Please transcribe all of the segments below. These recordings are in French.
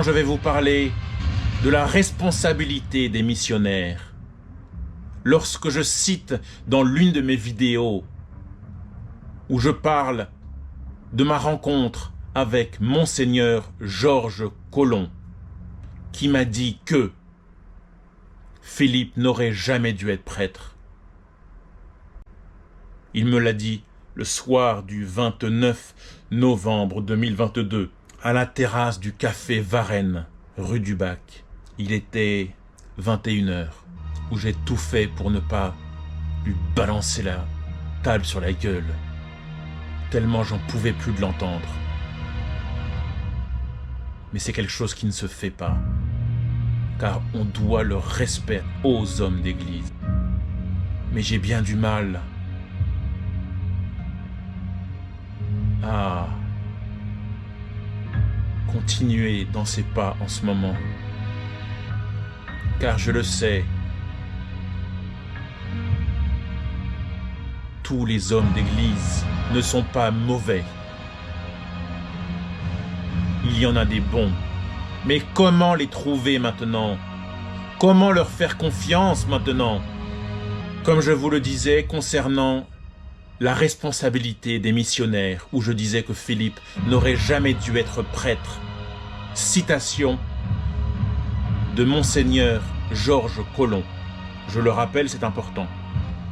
Maintenant, je vais vous parler de la responsabilité des missionnaires. Lorsque je cite dans l'une de mes vidéos où je parle de ma rencontre avec Monseigneur Georges Collomb, qui m'a dit que Philippe n'aurait jamais dû être prêtre. Il me l'a dit le soir du 29 novembre 2022, à la terrasse du café Varennes, rue du Bac. Il était 21h, où j'ai tout fait pour ne pas lui balancer la table sur la gueule, tellement j'en pouvais plus de l'entendre. Mais c'est quelque chose qui ne se fait pas, car on doit le respect aux hommes d'église. Mais j'ai bien du mal à continuer dans ses pas en ce moment, car je le sais, tous les hommes d'église ne sont pas mauvais. Il y en a des bons, mais comment les trouver maintenant? Comment leur faire confiance maintenant? Comme je vous le disais concernant la responsabilité des missionnaires, où je disais que Philippe n'aurait jamais dû être prêtre. Citation de Monseigneur Georges Collomb. Je le rappelle, c'est important.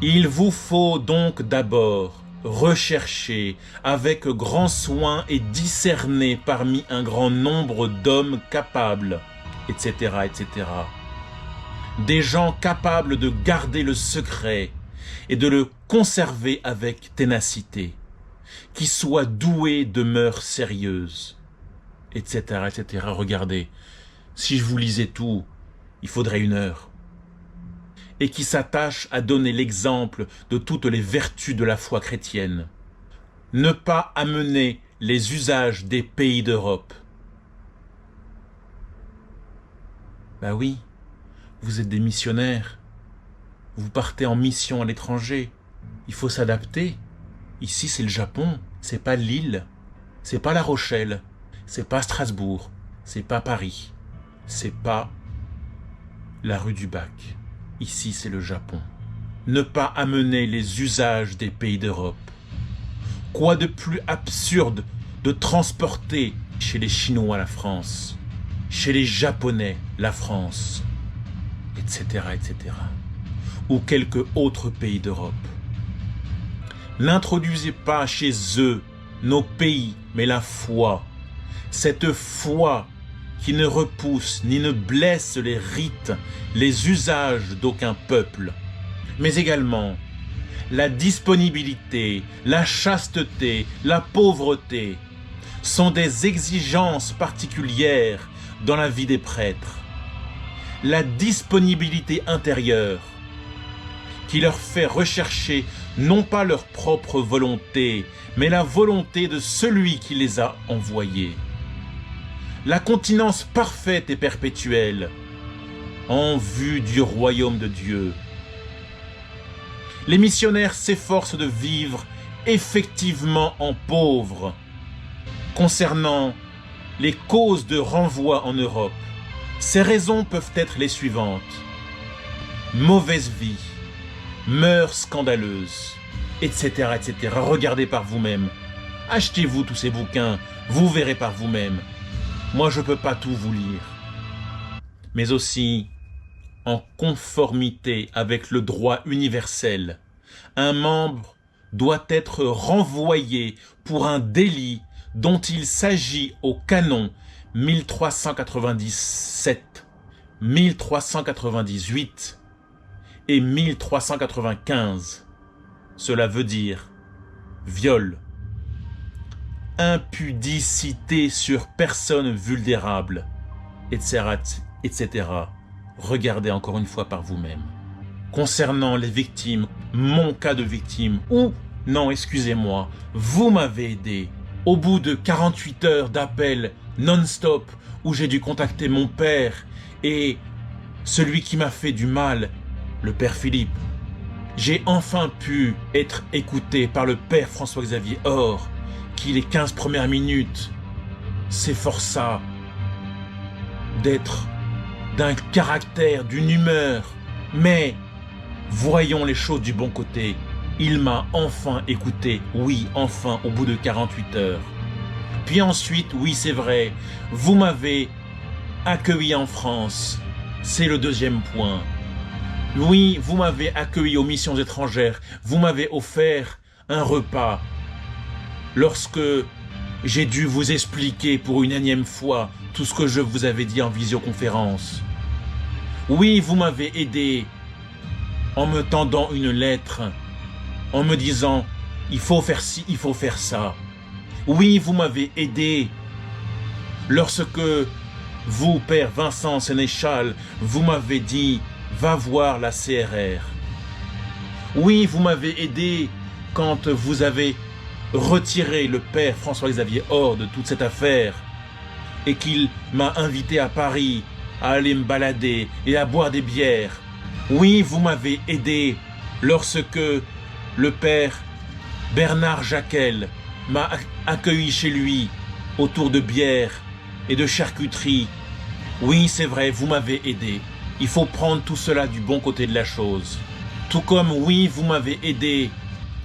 Il vous faut donc d'abord rechercher avec grand soin et discerner parmi un grand nombre d'hommes capables, etc., etc. Des gens capables de garder le secret et de le conserver avec ténacité, qui soient doués de mœurs sérieuses, etc., etc. Regardez, si je vous lisais tout, il faudrait 1 heure. Et qui s'attachent à donner l'exemple de toutes les vertus de la foi chrétienne. Ne pas amener les usages des pays d'Europe. Ben oui, vous êtes des missionnaires. Vous partez en mission à l'étranger. Il faut s'adapter. Ici, c'est le Japon. C'est pas Lille. C'est pas La Rochelle. C'est pas Strasbourg. C'est pas Paris. C'est pas la rue du Bac. Ici, c'est le Japon. Ne pas amener les usages des pays d'Europe. Quoi de plus absurde de transporter chez les Chinois la France, chez les Japonais la France, etc., etc., ou quelque autre pays d'Europe. N'introduisez pas chez eux nos pays, mais la foi. Cette foi qui ne repousse ni ne blesse les rites, les usages d'aucun peuple, mais également la disponibilité, la chasteté, la pauvreté sont des exigences particulières dans la vie des prêtres. La disponibilité intérieure qui leur fait rechercher non pas leur propre volonté, mais la volonté de celui qui les a envoyés. La continence parfaite et perpétuelle en vue du royaume de Dieu. Les missionnaires s'efforcent de vivre effectivement en pauvres. Concernant les causes de renvoi en Europe, ces raisons peuvent être les suivantes. Mauvaise vie, mœurs scandaleuses, etc., etc. Regardez par vous-même. Achetez-vous tous ces bouquins, vous verrez par vous-même. Moi, je ne peux pas tout vous lire. Mais aussi, en conformité avec le droit universel, un membre doit être renvoyé pour un délit dont il s'agit au canon 1397, 1398 et 1395. Cela veut dire viol, impudicité sur personne vulnérable, etc., etc. Regardez encore une fois par vous-même. Concernant les victimes, mon cas de victime, ou, non, excusez-moi, vous m'avez aidé. Au bout de 48 heures d'appel non-stop, où j'ai dû contacter mon père et celui qui m'a fait du mal, le père Philippe, j'ai enfin pu être écouté par le père François-Xavier Or, qui les 15 premières minutes s'efforça d'être d'un caractère, d'une humeur. Mais voyons les choses du bon côté. Il m'a enfin écouté, oui, enfin, au bout de 48 heures. Puis ensuite, oui, c'est vrai, vous m'avez accueilli en France. C'est le deuxième point. Oui, vous m'avez accueilli aux missions étrangères. Vous m'avez offert un repas. Lorsque j'ai dû vous expliquer pour une énième fois tout ce que je vous avais dit en visioconférence. Oui, vous m'avez aidé en me tendant une lettre, en me disant « il faut faire ci, il faut faire ça ». Oui, vous m'avez aidé lorsque vous, Père Vincent Sénéchal, vous m'avez dit « va voir la CRR ». Oui, vous m'avez aidé quand vous avez retiré le Père François-Xavier hors de toute cette affaire et qu'il m'a invité à Paris à aller me balader et à boire des bières. Oui, vous m'avez aidé lorsque le Père Bernard Jacquel m'a accueilli chez lui autour de bières et de charcuterie. Oui, c'est vrai, vous m'avez aidé. Il faut prendre tout cela du bon côté de la chose. Tout comme, oui, vous m'avez aidé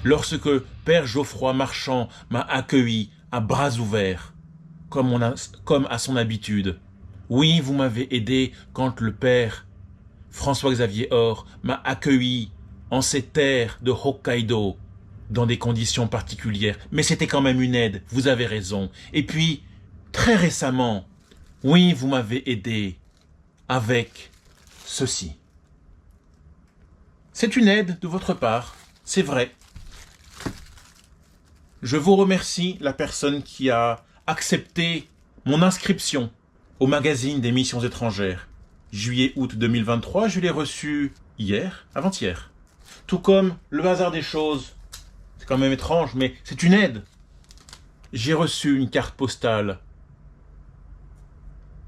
lorsque Père Geoffroy Marchand m'a accueilli à bras ouverts, comme à son habitude. Oui, vous m'avez aidé quand le Père François-Xavier Or m'a accueilli en ces terres de Hokkaido, dans des conditions particulières. Mais c'était quand même une aide, vous avez raison. Et puis, très récemment, oui, vous m'avez aidé avec ceci. C'est une aide de votre part, c'est vrai. Je vous remercie, la personne qui a accepté mon inscription au magazine des missions étrangères. Juillet-août 2023, je l'ai reçu hier, avant-hier. Tout comme le hasard des choses. C'est quand même étrange, mais c'est une aide. J'ai reçu une carte postale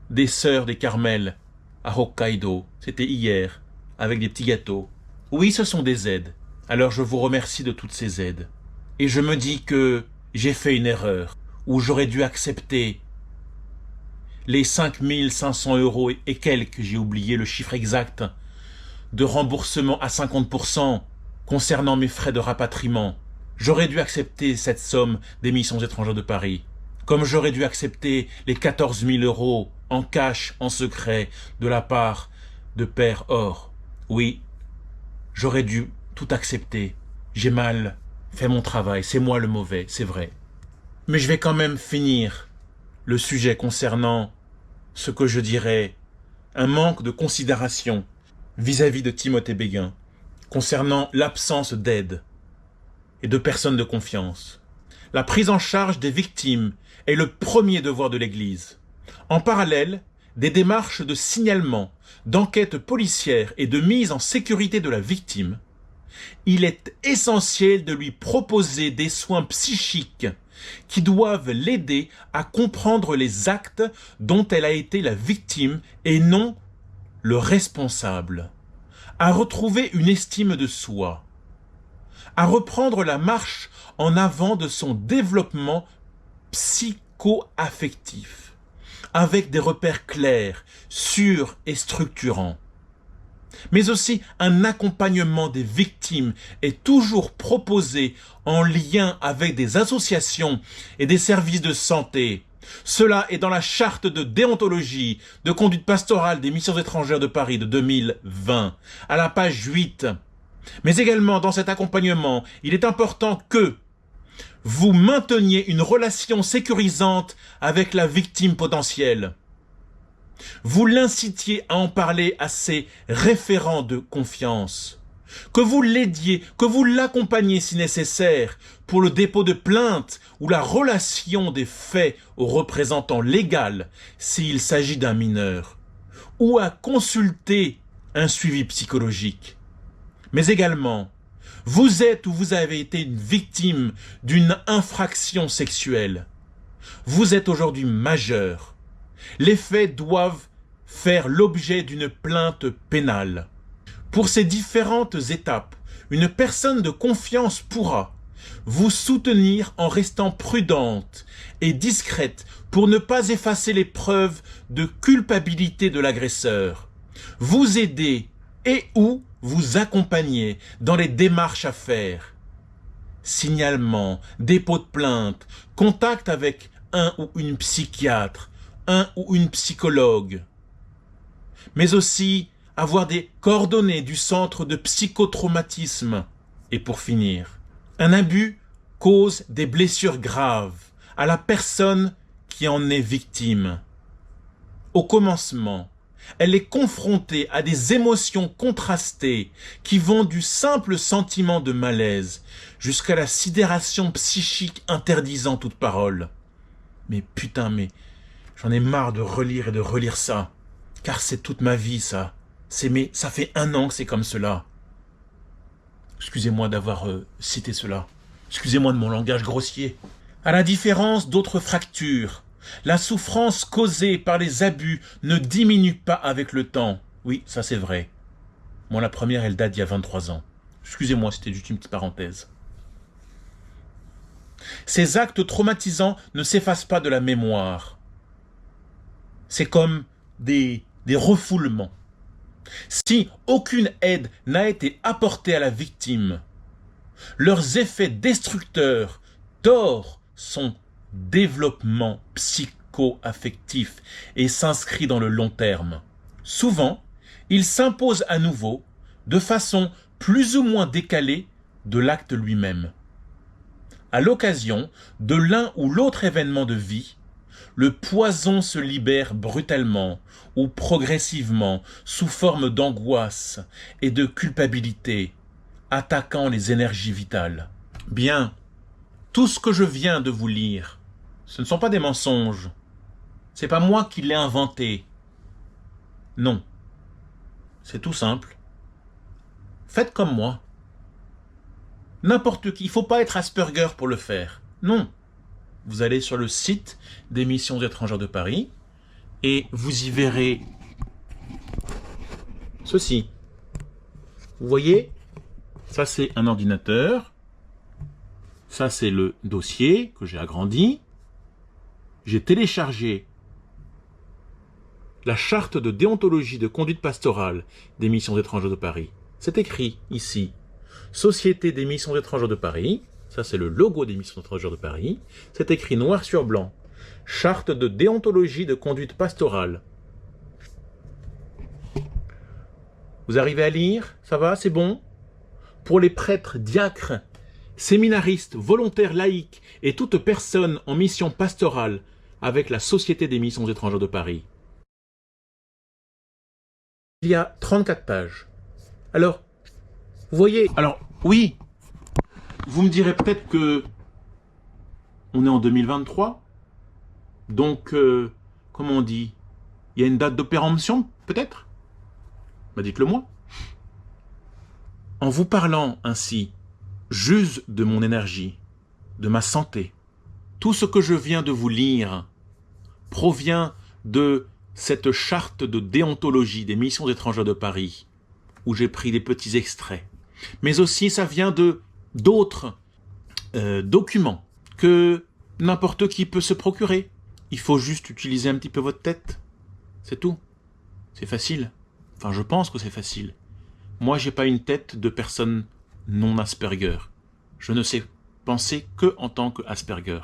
des Sœurs des Carmels à Hokkaido. C'était hier, avec des petits gâteaux. Oui, ce sont des aides. Alors je vous remercie de toutes ces aides. Et je me dis que j'ai fait une erreur, où j'aurais dû accepter les 5500 € et quelques, j'ai oublié le chiffre exact, de remboursement à 50% concernant mes frais de rapatriement. J'aurais dû accepter cette somme des missions étrangères de Paris, comme j'aurais dû accepter les 14 000 € en cash, en secret, de la part de Père Or. Oui, j'aurais dû tout accepter. J'ai mal fait mon travail, c'est moi le mauvais, c'est vrai. Mais je vais quand même finir le sujet concernant ce que je dirais un manque de considération vis-à-vis de Timothée Béguin, concernant l'absence d'aide et de personnes de confiance. La prise en charge des victimes est le premier devoir de l'Église. En parallèle, des démarches de signalement, d'enquête policière et de mise en sécurité de la victime, il est essentiel de lui proposer des soins psychiques qui doivent l'aider à comprendre les actes dont elle a été la victime et non le responsable, à retrouver une estime de soi, à reprendre la marche en avant de son développement psycho-affectif, avec des repères clairs, sûrs et structurants. Mais aussi un accompagnement des victimes est toujours proposé en lien avec des associations et des services de santé. Cela est dans la charte de déontologie, de conduite pastorale des missions étrangères de Paris de 2020, à la page 8. Mais également dans cet accompagnement, il est important que vous mainteniez une relation sécurisante avec la victime potentielle. Vous l'incitiez à en parler à ses référents de confiance, que vous l'aidiez, que vous l'accompagniez si nécessaire pour le dépôt de plainte ou la relation des faits au représentant légal s'il s'agit d'un mineur, ou à consulter un suivi psychologique. Mais également, vous êtes ou vous avez été une victime d'une infraction sexuelle. Vous êtes aujourd'hui majeur. Les faits doivent faire l'objet d'une plainte pénale. Pour ces différentes étapes, une personne de confiance pourra, vous soutenir en restant prudente et discrète pour ne pas effacer les preuves de culpabilité de l'agresseur, vous aider et ou vous accompagner dans les démarches à faire. Signalement, dépôt de plainte, contact avec un ou une psychiatre, un ou une psychologue, mais aussi avoir des coordonnées du centre de psychotraumatisme. Et pour finir, un abus cause des blessures graves à la personne qui en est victime. Au commencement, elle est confrontée à des émotions contrastées qui vont du simple sentiment de malaise jusqu'à la sidération psychique interdisant toute parole. Mais putain, mais j'en ai marre de relire et de relire ça, car c'est toute ma vie ça. Ça fait 1 an que c'est comme cela. Excusez-moi d'avoir cité cela. Excusez-moi de mon langage grossier. À la différence d'autres fractures, la souffrance causée par les abus ne diminue pas avec le temps. Oui, ça c'est vrai. Moi, la première, elle date d'il y a 23 ans. Excusez-moi, c'était juste une petite parenthèse. Ces actes traumatisants ne s'effacent pas de la mémoire. C'est comme des refoulements. Si aucune aide n'a été apportée à la victime, leurs effets destructeurs tordent son développement psycho-affectif et s'inscrit dans le long terme. Souvent, il s'impose à nouveau, de façon plus ou moins décalée, de l'acte lui-même. À l'occasion de l'un ou l'autre événement de vie, le poison se libère brutalement ou progressivement sous forme d'angoisse et de culpabilité, attaquant les énergies vitales. Bien, tout ce que je viens de vous lire, ce ne sont pas des mensonges. C'est pas moi qui l'ai inventé. Non. C'est tout simple. Faites comme moi. N'importe qui. Il ne faut pas être Asperger pour le faire. Non. Vous allez sur le site des Missions étrangères de Paris et vous y verrez ceci. Vous voyez, ça c'est un ordinateur, ça c'est le dossier que j'ai agrandi. J'ai téléchargé la charte de déontologie de conduite pastorale des Missions étrangères de Paris. C'est écrit ici, Société des Missions étrangères de Paris. Ça, c'est le logo des Missions étrangères de Paris. C'est écrit noir sur blanc. Charte de déontologie de conduite pastorale. Vous arrivez à lire? Ça va? C'est bon? Pour les prêtres, diacres, séminaristes, volontaires laïcs et toute personne en mission pastorale avec la Société des Missions étrangères de Paris. Il y a 34 pages. Alors, vous voyez... Alors, oui, vous me direz peut-être que on est en 2023, donc, comment on dit, il y a une date de péremption, peut-être? Bah dites-le moi. En vous parlant ainsi, j'use de mon énergie, de ma santé. Tout ce que je viens de vous lire provient de cette charte de déontologie des Missions étrangères de Paris, où j'ai pris des petits extraits. Mais aussi, ça vient de d'autres documents que n'importe qui peut se procurer. Il faut juste utiliser un petit peu votre tête. C'est tout. C'est facile. Enfin, je pense que c'est facile. Moi, j'ai pas une tête de personne non Asperger. Je ne sais penser que en tant que Asperger.